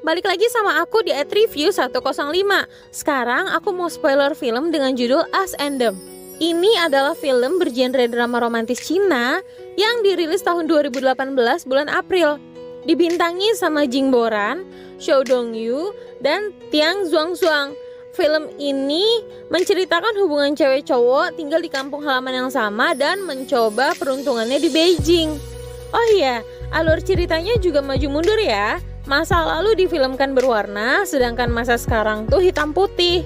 balik lagi sama aku di @review 105. Sekarang aku mau spoiler film dengan judul Us and Them. Ini adalah film bergenre drama romantis Cina yang dirilis tahun 2018 bulan April. Dibintangi sama Jing Boran, Xiao Dongyu, dan Tiang Zhuangzuang. Film ini menceritakan hubungan cewek cowok tinggal di kampung halaman yang sama dan mencoba peruntungannya di Beijing. Oh iya, alur ceritanya juga maju mundur ya. Masa lalu difilmkan berwarna, sedangkan masa sekarang tuh hitam putih.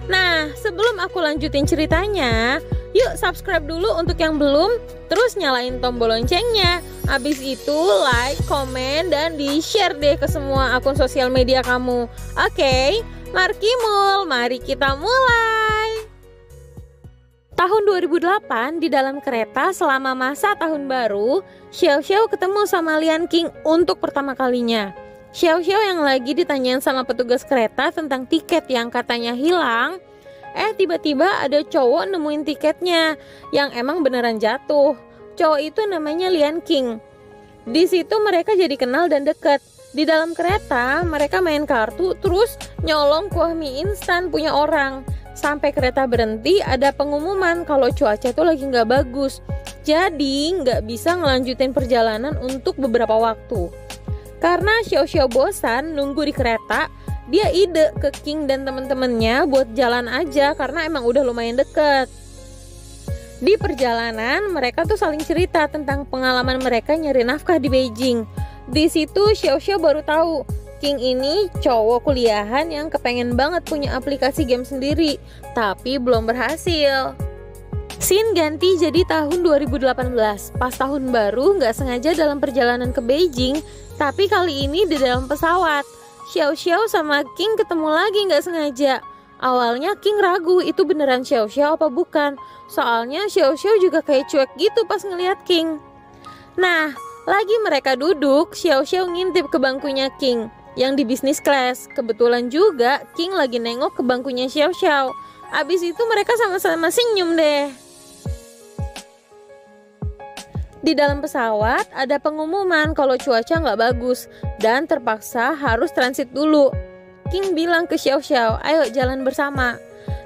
Nah, sebelum aku lanjutin ceritanya, yuk subscribe dulu untuk yang belum, terus nyalain tombol loncengnya. Habis itu like, komen, dan di-share deh ke semua akun sosial media kamu. Oke, Markimul, mari kita mulai. Tahun 2008, di dalam kereta selama masa tahun baru, Xiao Xiao ketemu sama Lian King untuk pertama kalinya. Xiao Xiao yang lagi ditanyain sama petugas kereta tentang tiket yang katanya hilang, tiba-tiba ada cowok nemuin tiketnya yang emang beneran jatuh. Cowok itu namanya Lian King. Di situ mereka jadi kenal dan deket. Di dalam kereta mereka main kartu terus nyolong kuah mie instan punya orang. Sampai kereta berhenti ada pengumuman kalau cuaca tuh lagi nggak bagus. Jadi nggak bisa ngelanjutin perjalanan untuk beberapa waktu. Karena Xiao Xiao bosan nunggu di kereta, dia ide ke King dan temen-temennya buat jalan aja karena emang udah lumayan deket. Di perjalanan mereka tuh saling cerita tentang pengalaman mereka nyari nafkah di Beijing. Di situ Xiao Xiao baru tahu King ini cowok kuliahan yang kepengen banget punya aplikasi game sendiri, tapi belum berhasil. Scene ganti jadi tahun 2018. Pas tahun baru nggak sengaja dalam perjalanan ke Beijing, tapi kali ini di dalam pesawat. Xiao Xiao sama King ketemu lagi nggak sengaja. Awalnya King ragu itu beneran Xiao Xiao apa bukan. Soalnya Xiao Xiao juga kayak cuek gitu pas ngeliat King. Nah, lagi mereka duduk, Xiao Xiao ngintip ke bangkunya King yang di bisnis class. Kebetulan juga King lagi nengok ke bangkunya Xiao Xiao. Abis itu mereka sama-sama senyum deh. Di dalam pesawat ada pengumuman kalau cuaca nggak bagus dan terpaksa harus transit dulu. King bilang ke Xiao Xiao, ayo jalan bersama.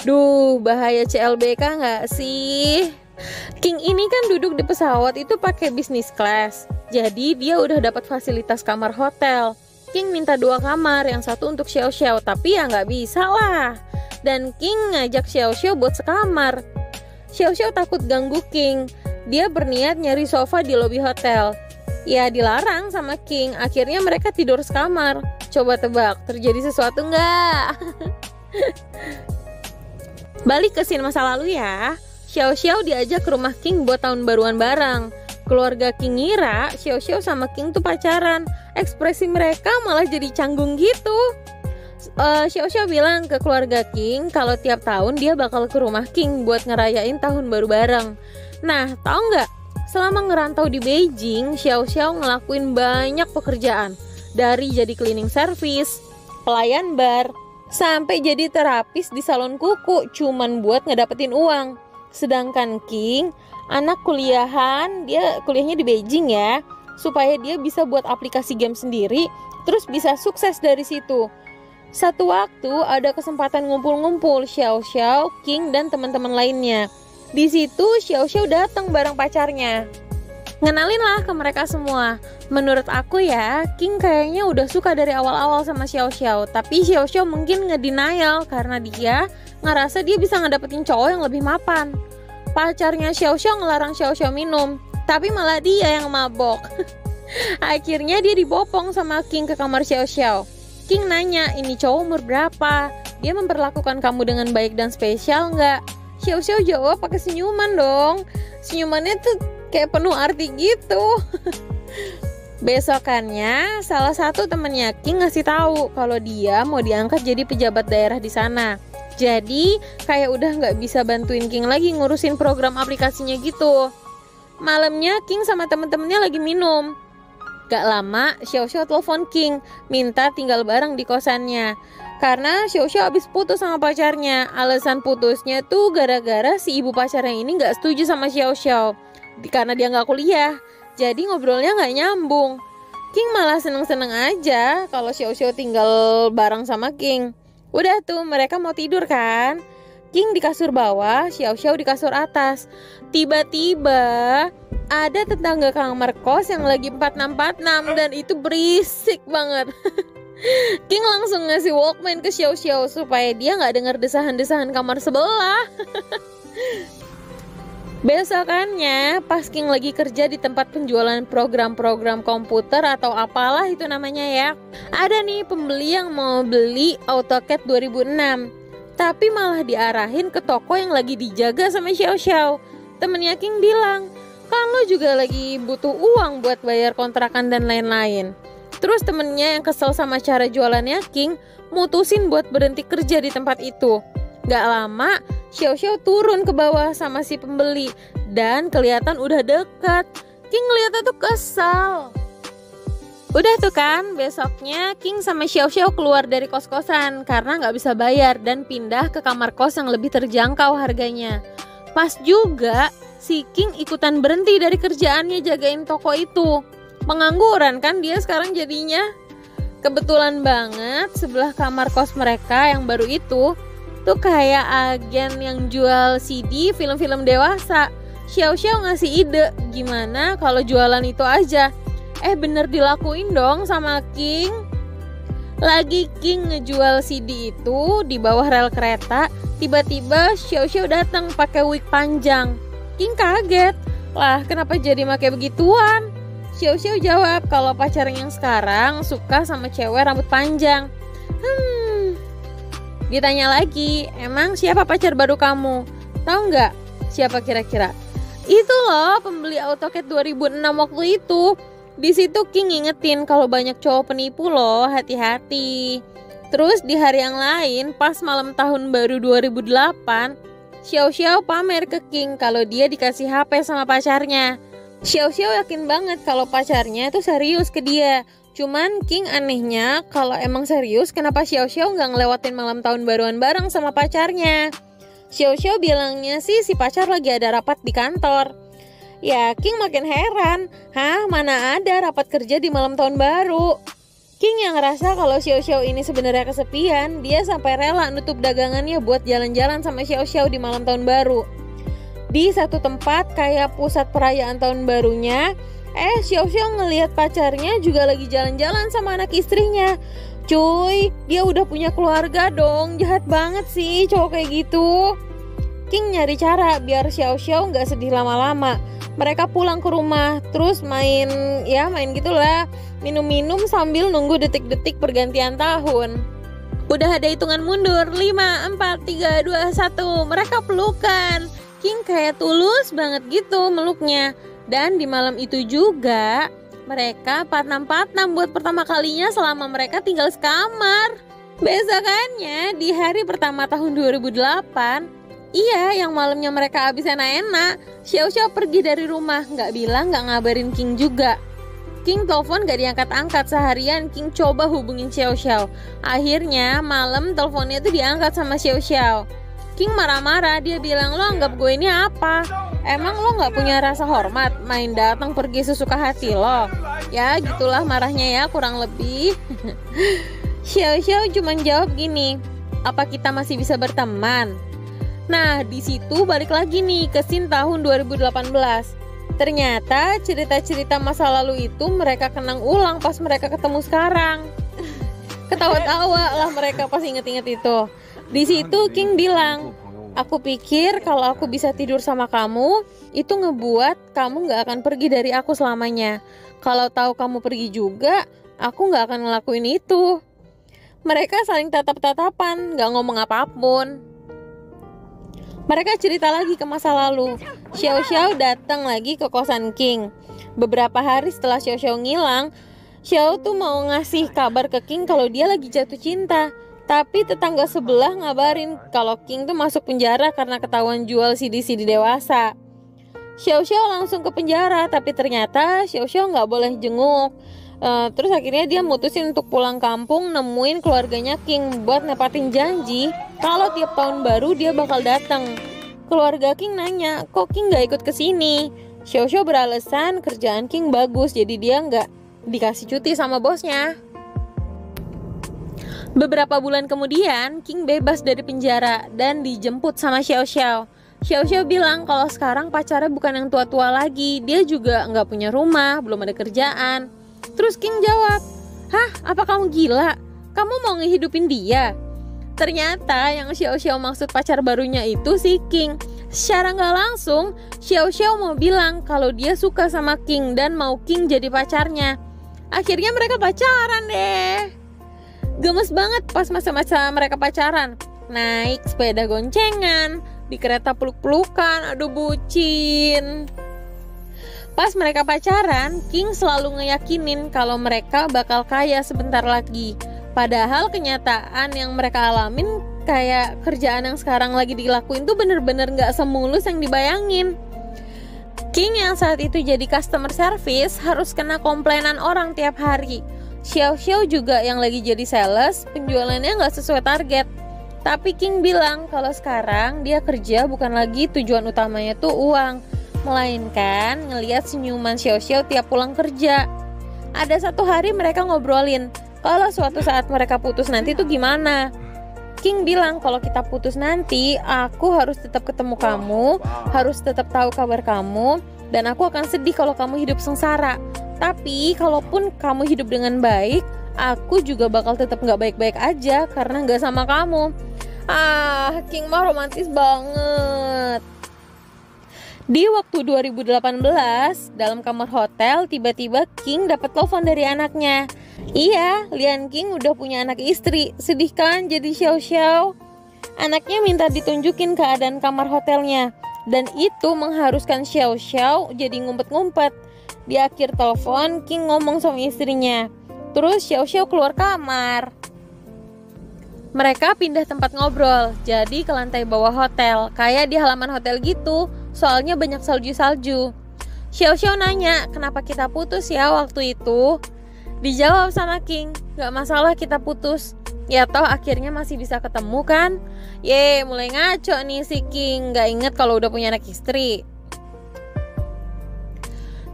Duh, bahaya CLBK nggak sih? King ini kan duduk di pesawat itu pakai bisnis class. Jadi dia udah dapat fasilitas kamar hotel. King minta 2 kamar, yang satu untuk Xiao Xiao, tapi ya nggak bisa lah. Dan King ngajak Xiao Xiao buat sekamar. Xiao Xiao takut ganggu King. Dia berniat nyari sofa di lobi hotel. Ya dilarang sama King. Akhirnya mereka tidur sekamar. Coba tebak, terjadi sesuatu nggak? Balik ke scene masa lalu ya. Xiao Xiao diajak ke rumah King buat tahun baruan bareng. Keluarga King ngira Xiao Xiao sama King tuh pacaran. Ekspresi mereka malah jadi canggung gitu. Xiao Xiao bilang ke keluarga King kalau tiap tahun dia bakal ke rumah King buat ngerayain tahun baru bareng. Nah, tahu nggak? Selama ngerantau di Beijing, Xiao Xiao ngelakuin banyak pekerjaan. Dari jadi cleaning service, pelayan bar, sampai jadi terapis di salon kuku cuman buat ngedapetin uang. Sedangkan King, anak kuliahan, dia kuliahnya di Beijing ya, supaya dia bisa buat aplikasi game sendiri, terus bisa sukses dari situ. Satu waktu ada kesempatan ngumpul-ngumpul Xiao Xiao, King, dan teman-teman lainnya. Di situ Xiao Xiao datang bareng pacarnya. Ngenalin lah ke mereka semua. Menurut aku ya, King kayaknya udah suka dari awal-awal sama Xiao Xiao. Tapi Xiao Xiao mungkin ngedenial karena dia ngerasa dia bisa ngedapetin cowok yang lebih mapan. Pacarnya Xiao Xiao ngelarang Xiao Xiao minum, tapi malah dia yang mabok. Akhirnya dia dibopong sama King ke kamar Xiao Xiao. King nanya, ini cowok umur berapa? Dia memperlakukan kamu dengan baik dan spesial nggak? Xiao Xiao jawab pakai senyuman dong. Senyumannya tuh kayak penuh arti gitu. Besokannya, salah satu temennya King ngasih tahu kalau dia mau diangkat jadi pejabat daerah di sana. Jadi kayak udah nggak bisa bantuin King lagi ngurusin program aplikasinya gitu. Malamnya King sama temen-temennya lagi minum. Gak lama, Xiao Xiao telepon King, minta tinggal bareng di kosannya. Karena Xiao Xiao abis putus sama pacarnya. Alasan putusnya tuh gara-gara si ibu pacarnya ini gak setuju sama Xiao Xiao. Karena dia gak kuliah, jadi ngobrolnya gak nyambung. King malah seneng-seneng aja kalau Xiao Xiao tinggal bareng sama King. Udah tuh mereka mau tidur kan. King di kasur bawah, Xiao Xiao di kasur atas. Tiba-tiba ada tetangga kamar kos yang lagi 4646 dan itu berisik banget. King langsung ngasih Walkman ke Xiao Xiao supaya dia nggak dengar desahan-desahan kamar sebelah. Besokannya pas King lagi kerja di tempat penjualan program-program komputer atau apalah itu namanya ya, ada nih pembeli yang mau beli AutoCAD 2006, tapi malah diarahin ke toko yang lagi dijaga sama Xiao Xiao. Temennya King bilang, kan lo juga lagi butuh uang buat bayar kontrakan dan lain-lain. Terus temennya yang kesel sama cara jualannya King mutusin buat berhenti kerja di tempat itu. Gak lama Xiao Xiao turun ke bawah sama si pembeli dan kelihatan udah dekat. King ngeliatnya tuh kesal. Udah tuh kan, besoknya King sama Xiao Xiao keluar dari kos-kosan karena gak bisa bayar dan pindah ke kamar kos yang lebih terjangkau harganya. Pas juga si King ikutan berhenti dari kerjaannya jagain toko itu. Pengangguran kan dia sekarang jadinya. Kebetulan banget sebelah kamar kos mereka yang baru itu tuh kayak agen yang jual CD film-film dewasa. Xiao Xiao ngasih ide, gimana kalau jualan itu aja. Bener dilakuin dong sama King. Lagi King ngejual CD itu di bawah rel kereta, tiba-tiba Xiao Xiao datang pakai wig panjang. King kaget, lah kenapa jadi pakai begituan? Xiao Xiao jawab kalau pacarnya yang sekarang suka sama cewek rambut panjang. Ditanya lagi, emang siapa pacar baru kamu? Tahu nggak siapa kira-kira? Itu loh pembeli AutoCAD 2006 waktu itu. Di situ King ngingetin kalau banyak cowok penipu loh, hati-hati. Terus di hari yang lain, pas malam tahun baru 2008, Xiao Xiao pamer ke King kalau dia dikasih HP sama pacarnya. Xiao Xiao yakin banget kalau pacarnya itu serius ke dia. Cuman King anehnya kalau emang serius kenapa Xiao Xiao nggak ngelewatin malam tahun baruan bareng sama pacarnya. Xiao Xiao bilangnya sih si pacar lagi ada rapat di kantor. Ya King makin heran, mana ada rapat kerja di malam tahun baru. King yang ngerasa kalau Xiao Xiao ini sebenarnya kesepian, dia sampai rela nutup dagangannya buat jalan-jalan sama Xiao Xiao di malam tahun baru. Di satu tempat kayak pusat perayaan tahun barunya, Xiao Xiao ngelihat pacarnya juga lagi jalan-jalan sama anak istrinya. Cuy, dia udah punya keluarga dong. Jahat banget sih cowok kayak gitu. King nyari cara biar Xiao Xiao gak sedih lama-lama. Mereka pulang ke rumah, terus main gitulah. Minum-minum sambil nunggu detik-detik pergantian tahun. Udah ada hitungan mundur, 5, 4, 3, 2, 1. Mereka pelukan. King kayak tulus banget gitu meluknya. Dan di malam itu juga mereka 4646 buat pertama kalinya selama mereka tinggal sekamar. Besokannya di hari pertama tahun 2008, yang malamnya mereka habis enak-enak, Xiao Xiao pergi dari rumah, gak bilang, gak ngabarin King juga. King telepon gak diangkat-angkat seharian. King coba hubungin Xiao Xiao. Akhirnya malam teleponnya tuh diangkat sama Xiao Xiao. King marah-marah, dia bilang, lo anggap gue ini apa? Emang lo gak punya rasa hormat? Main datang pergi sesuka hati lo? Ya gitulah marahnya ya, kurang lebih. Xiao Xiao cuma jawab gini, apa kita masih bisa berteman? Nah di situ balik lagi nih ke scene tahun 2018. Ternyata cerita-cerita masa lalu itu mereka kenang ulang pas mereka ketemu sekarang. Ketawa-tawa lah mereka pas inget-inget itu. Di situ King bilang, aku pikir kalau aku bisa tidur sama kamu, itu ngebuat kamu gak akan pergi dari aku selamanya. Kalau tahu kamu pergi juga, aku gak akan ngelakuin itu. Mereka saling tatap-tatapan, gak ngomong apapun. Mereka cerita lagi ke masa lalu. Xiao Xiao datang lagi ke kosan King. Beberapa hari setelah Xiao Xiao ngilang, Xiao tuh mau ngasih kabar ke King kalau dia lagi jatuh cinta. Tapi tetangga sebelah ngabarin kalau King tuh masuk penjara karena ketahuan jual CD-CD dewasa. Xiao Xiao langsung ke penjara, tapi ternyata Xiao Xiao nggak boleh jenguk. Terus akhirnya dia mutusin untuk pulang kampung, nemuin keluarganya King buat nepatin janji kalau tiap tahun baru dia bakal datang. Keluarga King nanya, kok King nggak ikut ke sini? Xiao Xiao beralasan kerjaan King bagus, jadi dia nggak dikasih cuti sama bosnya. Beberapa bulan kemudian, King bebas dari penjara dan dijemput sama Xiao Xiao. Xiao Xiao bilang kalau sekarang pacarnya bukan yang tua-tua lagi, dia juga nggak punya rumah, belum ada kerjaan. Terus King jawab, "Hah, apa kamu gila? Kamu mau ngehidupin dia?" Ternyata yang Xiao Xiao maksud pacar barunya itu si King. Secara nggak langsung, Xiao Xiao mau bilang kalau dia suka sama King dan mau King jadi pacarnya. Akhirnya mereka pacaran deh. Gemes banget pas masa-masa mereka pacaran. Naik sepeda goncengan, di kereta peluk-pelukan, aduh bucin. Pas mereka pacaran, King selalu ngeyakinin kalau mereka bakal kaya sebentar lagi. Padahal kenyataan yang mereka alamin kayak kerjaan yang sekarang lagi dilakuin tuh bener-bener gak semulus yang dibayangin. King yang saat itu jadi customer service harus kena komplainan orang tiap hari. Xiao Xiao juga yang lagi jadi sales, penjualannya gak sesuai target. Tapi King bilang kalau sekarang dia kerja bukan lagi tujuan utamanya tuh uang, melainkan ngelihat senyuman Xiao Xiao tiap pulang kerja. Ada satu hari mereka ngobrolin kalau suatu saat mereka putus nanti tuh gimana. King bilang kalau kita putus nanti, aku harus tetap ketemu kamu, harus tetap tahu kabar kamu, dan aku akan sedih kalau kamu hidup sengsara. Tapi kalaupun kamu hidup dengan baik, aku juga bakal tetap gak baik-baik aja karena gak sama kamu. King mah romantis banget. Di waktu 2018, dalam kamar hotel, tiba-tiba King dapat telepon dari anaknya. Iya, Lian King udah punya anak istri. Sedih kan jadi Xiao Xiao? Anaknya minta ditunjukin keadaan kamar hotelnya, dan itu mengharuskan Xiao Xiao jadi ngumpet-ngumpet. Di akhir telepon, King ngomong sama istrinya. Terus Xiao Xiao keluar kamar. Mereka pindah tempat ngobrol, jadi ke lantai bawah hotel, kayak di halaman hotel gitu, soalnya banyak salju-salju. Xiao Xiao nanya, kenapa kita putus ya waktu itu? Dijawab sama King, gak masalah kita putus. Ya toh akhirnya masih bisa ketemu kan? Mulai ngaco nih si King, gak inget kalau udah punya anak istri.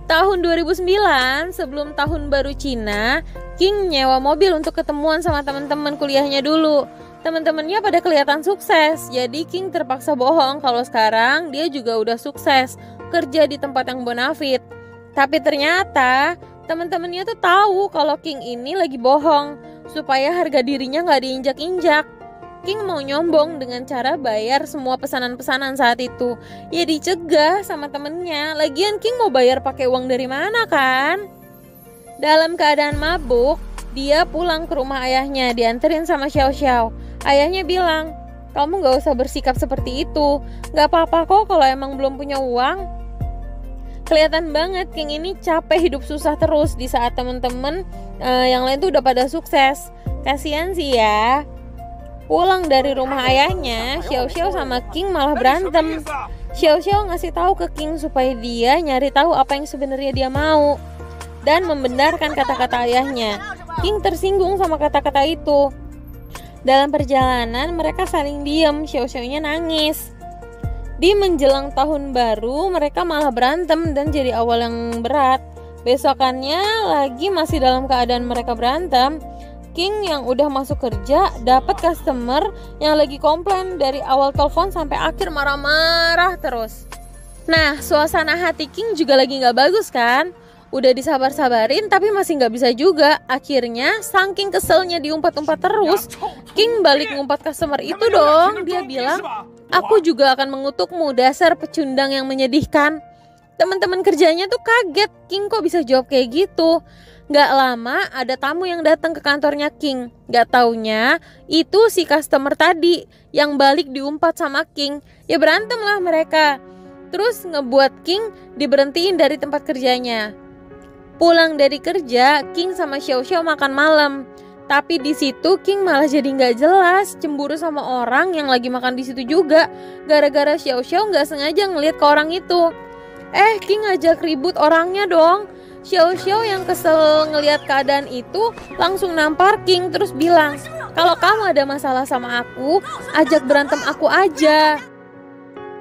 Tahun 2009, sebelum tahun baru Cina, King nyewa mobil untuk ketemuan sama teman-teman kuliahnya dulu. Teman-temannya pada kelihatan sukses, jadi King terpaksa bohong kalau sekarang dia juga udah sukses, kerja di tempat yang bonafit. Tapi ternyata teman-temannya tuh tahu kalau King ini lagi bohong, supaya harga dirinya nggak diinjak-injak. King mau nyombong dengan cara bayar semua pesanan-pesanan saat itu. Ya dicegah sama temennya. Lagian King mau bayar pakai uang dari mana kan? Dalam keadaan mabuk, dia pulang ke rumah ayahnya, dianterin sama Xiao Xiao. Ayahnya bilang, kamu gak usah bersikap seperti itu. Gak apa-apa kok kalau emang belum punya uang. Kelihatan banget King ini capek hidup susah terus di saat temen-temen yang lain tuh udah pada sukses. Kasian sih ya. Pulang dari rumah ayahnya, Xiao Xiao sama King malah berantem. Xiao Xiao ngasih tahu ke King supaya dia nyari tahu apa yang sebenarnya dia mau dan membenarkan kata-kata ayahnya. King tersinggung sama kata-kata itu. Dalam perjalanan mereka saling diam, Xiao Xiao-nya nangis. Di menjelang tahun baru mereka malah berantem dan jadi awal yang berat. Besokannya lagi masih dalam keadaan mereka berantem, King yang udah masuk kerja dapat customer yang lagi komplain dari awal telepon sampai akhir marah-marah terus. Nah, suasana hati King juga lagi gak bagus kan? Udah disabar-sabarin tapi masih gak bisa juga. Akhirnya saking keselnya diumpat-umpat terus, King balik ngumpat customer itu dong. Dia bilang, aku juga akan mengutukmu, dasar pecundang yang menyedihkan. Teman-teman kerjanya tuh kaget, King kok bisa jawab kayak gitu. Gak lama ada tamu yang datang ke kantornya King. Gak taunya itu si customer tadi yang balik diumpat sama King. Ya berantem lah mereka. Terus ngebuat King diberhentiin dari tempat kerjanya. Pulang dari kerja, King sama Xiao Xiao makan malam. Tapi di situ King malah jadi gak jelas, cemburu sama orang yang lagi makan di situ juga. Gara-gara Xiao Xiao gak sengaja ngeliat ke orang itu. King ngajak ribut orangnya dong. Xiao Xiao yang kesel ngelihat keadaan itu langsung nampar King terus bilang, kalau kamu ada masalah sama aku, ajak berantem aku aja.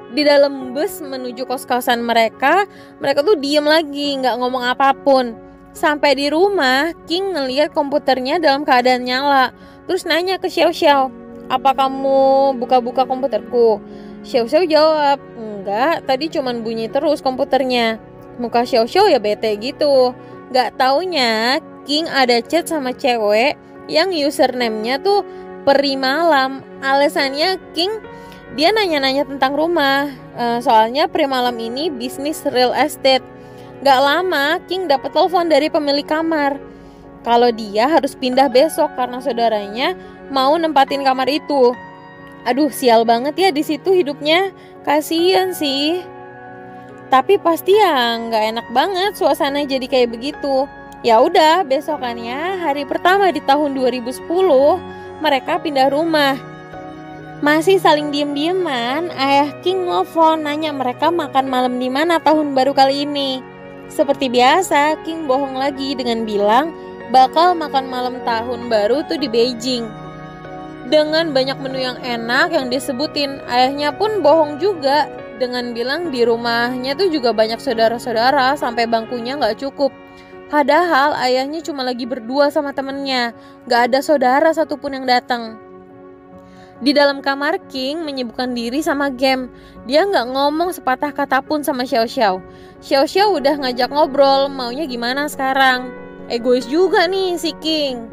Di dalam bus menuju kos-kosan mereka tuh diem lagi, nggak ngomong apapun. Sampai di rumah, King ngeliat komputernya dalam keadaan nyala. Terus nanya ke Xiao Xiao, "Apa kamu buka-buka komputerku?" Xiao Xiao jawab, "Enggak, tadi cuman bunyi terus komputernya." Muka Xiao Xiao ya bete gitu. Gak taunya King ada chat sama cewek yang username-nya tuh Peri Malam. Alasannya King dia nanya-nanya tentang rumah. Soalnya Peri Malam ini bisnis real estate. Gak lama King dapat telepon dari pemilik kamar kalau dia harus pindah besok karena saudaranya mau nempatin kamar itu. Aduh, sial banget ya di situ hidupnya. Kasian sih. Tapi pasti ya nggak enak banget suasana jadi kayak begitu. Ya udah, besokannya hari pertama di tahun 2010 mereka pindah rumah. Masih saling diem-dieman, ayah King nelfon nanya mereka makan malam di mana tahun baru kali ini. Seperti biasa, King bohong lagi dengan bilang bakal makan malam tahun baru tuh di Beijing. Dengan banyak menu yang enak yang disebutin, ayahnya pun bohong juga dengan bilang di rumahnya tuh juga banyak saudara-saudara sampai bangkunya gak cukup. Padahal ayahnya cuma lagi berdua sama temennya, gak ada saudara satupun yang datang. Di dalam kamar, King menyibukkan diri sama game. Dia gak ngomong sepatah kata pun sama Xiao Xiao. Xiao Xiao udah ngajak ngobrol, maunya gimana sekarang. Egois juga nih si King.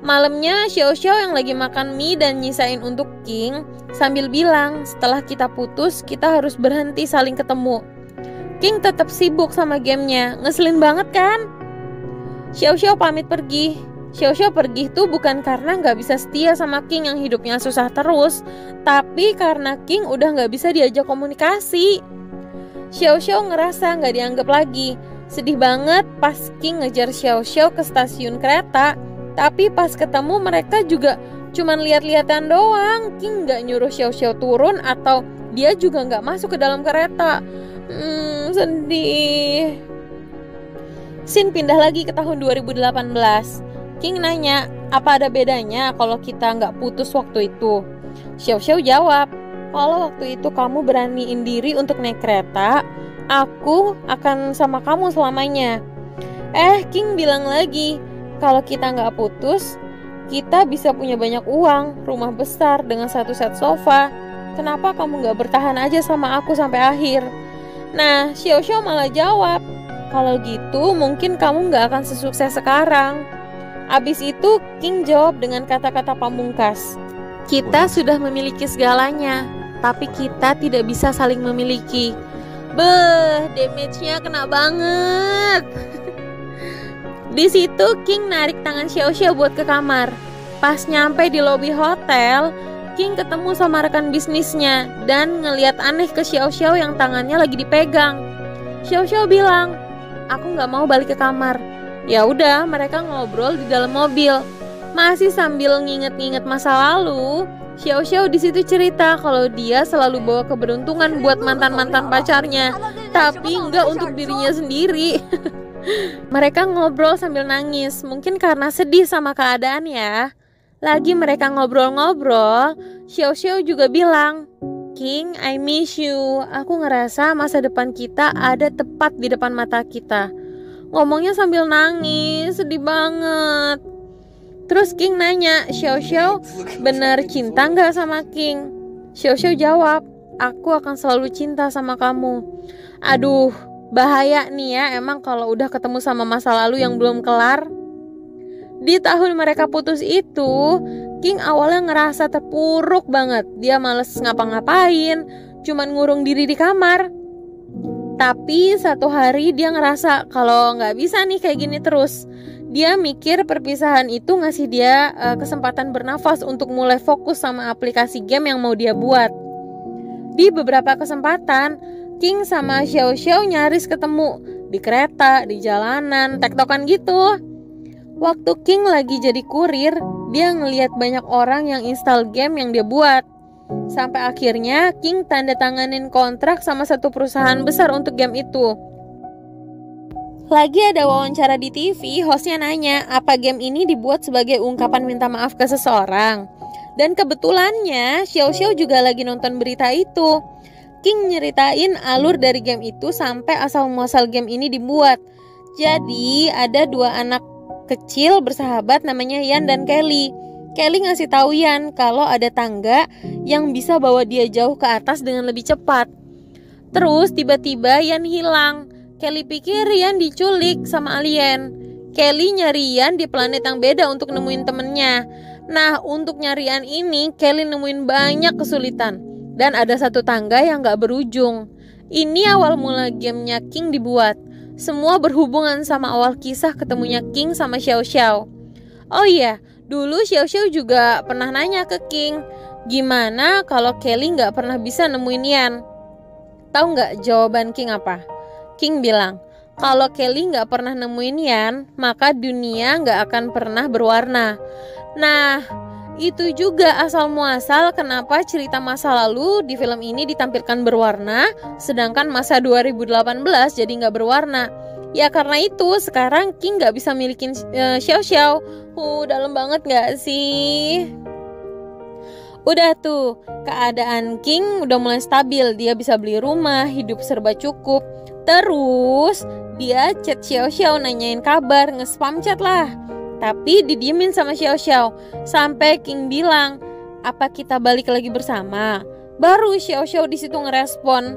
Malamnya Xiao Xiao yang lagi makan mie dan nyisain untuk King sambil bilang setelah kita putus kita harus berhenti saling ketemu. King tetap sibuk sama gamenya, ngeselin banget kan? Xiao Xiao pamit pergi. Xiao Xiao pergi tuh bukan karena gak bisa setia sama King yang hidupnya susah terus, tapi karena King udah gak bisa diajak komunikasi. Xiao Xiao ngerasa gak dianggap lagi. Sedih banget pas King ngejar Xiao Xiao ke stasiun kereta. Tapi pas ketemu mereka juga cuman lihat-lihatan doang. King gak nyuruh Xiao Xiao turun atau dia juga gak masuk ke dalam kereta. Sedih. Scene pindah lagi ke tahun 2018. King nanya, apa ada bedanya kalau kita gak putus waktu itu? Xiao Xiao jawab, kalau waktu itu kamu beraniin diri untuk naik kereta, aku akan sama kamu selamanya. King bilang lagi, kalau kita nggak putus, kita bisa punya banyak uang, rumah besar dengan satu set sofa. Kenapa kamu nggak bertahan aja sama aku sampai akhir? Nah, Xiao Xiao malah jawab, kalau gitu mungkin kamu nggak akan sesukses sekarang. Abis itu King jawab dengan kata-kata pamungkas, kita sudah memiliki segalanya, tapi kita tidak bisa saling memiliki. Damage-nya kena banget. Di situ King narik tangan Xiao Xiao buat ke kamar. Pas nyampe di lobi hotel, King ketemu sama rekan bisnisnya dan ngeliat aneh ke Xiao Xiao yang tangannya lagi dipegang. Xiao Xiao bilang, aku nggak mau balik ke kamar. Ya udah, mereka ngobrol di dalam mobil. Masih sambil nginget-nginget masa lalu, Xiao Xiao di situ cerita kalau dia selalu bawa keberuntungan buat mantan-mantan pacarnya, tapi nggak untuk dirinya sendiri. Mereka ngobrol sambil nangis, mungkin karena sedih sama keadaan ya. Lagi mereka ngobrol-ngobrol, Xiao Xiao juga bilang, King, I miss you. Aku ngerasa masa depan kita ada tepat di depan mata kita. Ngomongnya sambil nangis, sedih banget. Terus King nanya, Xiao Xiao bener cinta gak sama King? Xiao Xiao jawab, aku akan selalu cinta sama kamu. Aduh, bahaya nih ya emang kalau udah ketemu sama masa lalu yang belum kelar. Di tahun mereka putus itu, King awalnya ngerasa terpuruk banget. Dia males ngapa-ngapain, cuman ngurung diri di kamar. Tapi satu hari dia ngerasa kalau gak bisa nih kayak gini terus. Dia mikir perpisahan itu ngasih dia kesempatan bernafas untuk mulai fokus sama aplikasi game yang mau dia buat. Di beberapa kesempatan, King sama Xiao Xiao nyaris ketemu di kereta, di jalanan, tektokan gitu. Waktu King lagi jadi kurir, dia ngelihat banyak orang yang install game yang dia buat. Sampai akhirnya King tanda tanganin kontrak sama satu perusahaan besar untuk game itu. Lagi ada wawancara di TV, hostnya nanya apa game ini dibuat sebagai ungkapan minta maaf ke seseorang. Dan kebetulannya Xiao Xiao juga lagi nonton berita itu. King nyeritain alur dari game itu sampai asal muasal game ini dibuat. Jadi ada dua anak kecil bersahabat namanya Yan dan Kelly. Kelly ngasih tahu Yan kalau ada tangga yang bisa bawa dia jauh ke atas dengan lebih cepat. Terus tiba-tiba Yan hilang. Kelly pikir Yan diculik sama alien. Kelly nyari Yan di planet yang beda untuk nemuin temennya. Nah, untuk nyari Yan ini Kelly nemuin banyak kesulitan. Dan ada satu tangga yang gak berujung. Ini awal mula gamenya King dibuat. Semua berhubungan sama awal kisah ketemunya King sama Xiao Xiao. Oh iya, dulu Xiao Xiao juga pernah nanya ke King, gimana kalau Kelly gak pernah bisa nemuin Yan? Tahu gak jawaban King apa? King bilang, kalau Kelly gak pernah nemuin Yan, maka dunia gak akan pernah berwarna. Nah, itu juga asal muasal kenapa cerita masa lalu di film ini ditampilkan berwarna, sedangkan masa 2018 jadi gak berwarna. Ya karena itu sekarang King gak bisa milikin Xiao Xiao. Dalam banget gak sih? Udah tuh, keadaan King udah mulai stabil. Dia bisa beli rumah, hidup serba cukup. Terus dia chat Xiao Xiao nanyain kabar, nge-spam chat lah. Tapi didiemin sama Xiao Xiao. Sampai King bilang, apa kita balik lagi bersama? Baru Xiao Xiao di situ ngerespon,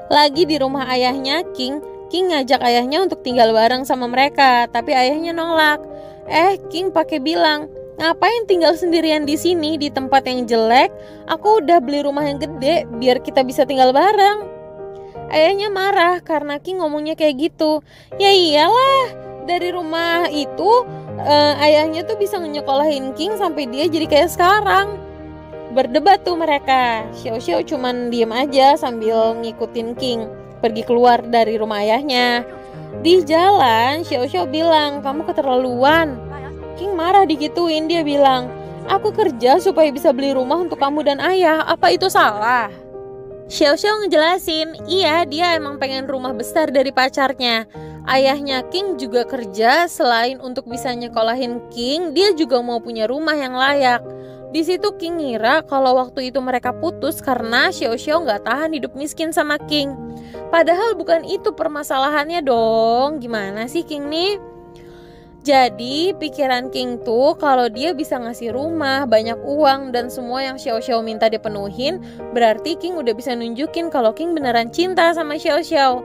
lagi di rumah ayahnya King ngajak ayahnya untuk tinggal bareng sama mereka. Tapi ayahnya nolak. King pakai bilang, ngapain tinggal sendirian di sini di tempat yang jelek? Aku udah beli rumah yang gede biar kita bisa tinggal bareng. Ayahnya marah karena King ngomongnya kayak gitu. Ya iyalah, dari rumah itu ayahnya tuh bisa nyekolahin King sampai dia jadi kayak sekarang. Berdebat tuh mereka. Xiao Xiao cuman diem aja sambil ngikutin King pergi keluar dari rumah ayahnya. Di jalan Xiao Xiao bilang, kamu keterlaluan. King marah digituin. Dia bilang, aku kerja supaya bisa beli rumah untuk kamu dan ayah. Apa itu salah? Xiao Xiao ngejelasin, iya dia emang pengen rumah besar dari pacarnya. Ayahnya King juga kerja, selain untuk bisa nyekolahin King, dia juga mau punya rumah yang layak. Di situ King ngira kalau waktu itu mereka putus karena Xiao Xiao nggak tahan hidup miskin sama King. Padahal bukan itu permasalahannya dong. Gimana sih King nih? Jadi pikiran King tuh kalau dia bisa ngasih rumah, banyak uang, dan semua yang Xiao Xiao minta dipenuhin, berarti King udah bisa nunjukin kalau King beneran cinta sama Xiao Xiao.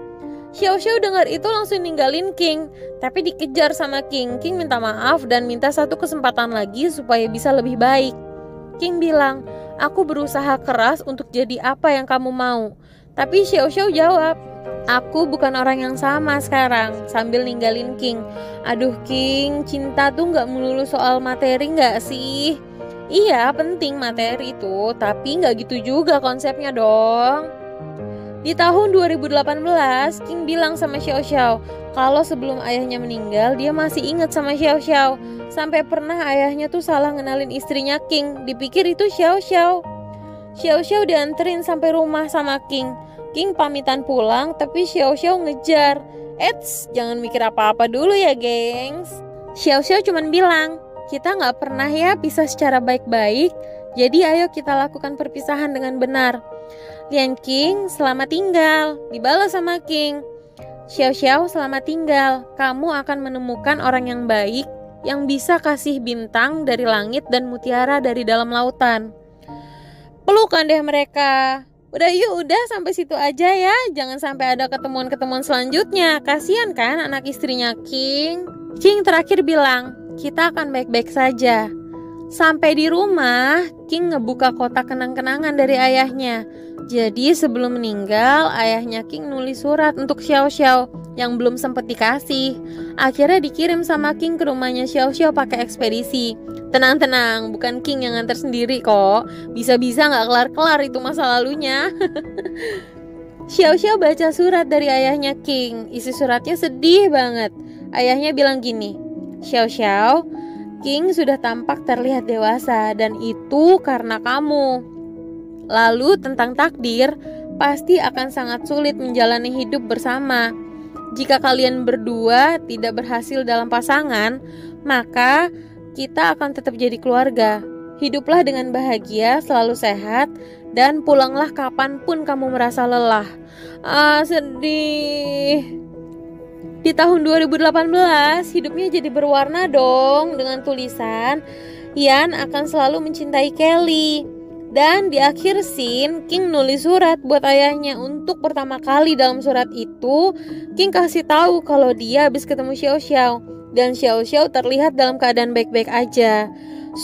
Xiao Xiao dengar itu langsung ninggalin King, tapi dikejar sama King. King minta maaf dan minta satu kesempatan lagi supaya bisa lebih baik. King bilang, aku berusaha keras untuk jadi apa yang kamu mau. Tapi Xiao Xiao jawab, aku bukan orang yang sama sekarang, sambil ninggalin King. Aduh King, cinta tuh gak melulu soal materi gak sih? Iya penting materi itu, tapi gak gitu juga konsepnya dong. Di tahun 2018, King bilang sama Xiao Xiao kalau sebelum ayahnya meninggal dia masih ingat sama Xiao Xiao. Sampai pernah ayahnya tuh salah ngenalin istrinya King, dipikir itu Xiao Xiao. Xiao Xiao dianterin sampai rumah sama King. King pamitan pulang, tapi Xiao Xiao ngejar. Jangan mikir apa-apa dulu ya gengs. Xiao Xiao cuman bilang, kita gak pernah ya pisah secara baik-baik, jadi ayo kita lakukan perpisahan dengan benar. Lian King, selamat tinggal, dibalas sama King. Xiao Xiao, selamat tinggal, kamu akan menemukan orang yang baik, yang bisa kasih bintang dari langit dan mutiara dari dalam lautan. Pelukan deh mereka. Udah sampai situ aja ya. Jangan sampai ada ketemuan-ketemuan selanjutnya. Kasian kan anak istrinya King. King terakhir bilang, kita akan baik-baik saja. Sampai di rumah, King ngebuka kotak kenang-kenangan dari ayahnya. Jadi sebelum meninggal, ayahnya King nulis surat untuk Xiao Xiao yang belum sempat dikasih. Akhirnya dikirim sama King ke rumahnya Xiao Xiao pakai ekspedisi. Tenang, bukan King yang nganter sendiri kok. Bisa-bisa gak kelar-kelar itu masa lalunya. Xiao Xiao baca surat dari ayahnya King. Isi suratnya sedih banget. Ayahnya bilang gini, Xiao Xiao, King sudah tampak terlihat dewasa dan itu karena kamu. Lalu tentang takdir, pasti akan sangat sulit menjalani hidup bersama. Jika kalian berdua tidak berhasil dalam pasangan, maka kita akan tetap jadi keluarga. Hiduplah dengan bahagia, selalu sehat, dan pulanglah kapanpun kamu merasa lelah. Sedih. Di tahun 2018, hidupnya jadi berwarna dong dengan tulisan, Ian akan selalu mencintai Kelly. Dan di akhir scene, King nulis surat buat ayahnya. Untuk pertama kali dalam surat itu, King kasih tahu kalau dia habis ketemu Xiao Xiao. Dan Xiao Xiao terlihat dalam keadaan baik-baik aja.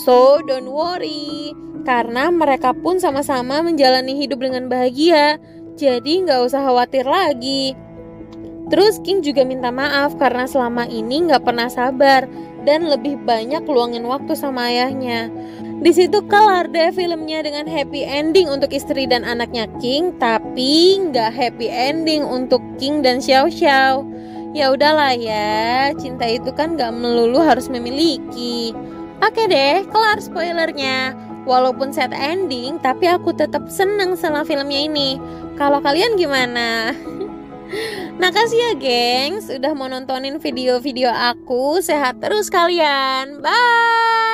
So, don't worry. Karena mereka pun sama-sama menjalani hidup dengan bahagia. Jadi gak usah khawatir lagi. Terus King juga minta maaf karena selama ini gak pernah sabar dan lebih banyak luangin waktu sama ayahnya. Di situ kelar deh filmnya dengan happy ending untuk istri dan anaknya King, tapi nggak happy ending untuk King dan Xiao Xiao. Ya udahlah ya, cinta itu kan nggak melulu harus memiliki. Oke deh, kelar spoilernya. Walaupun sad ending, tapi aku tetap seneng sama filmnya ini. Kalau kalian gimana? Makasih ya gengs, udah mau nontonin video-video aku. Sehat terus kalian, bye.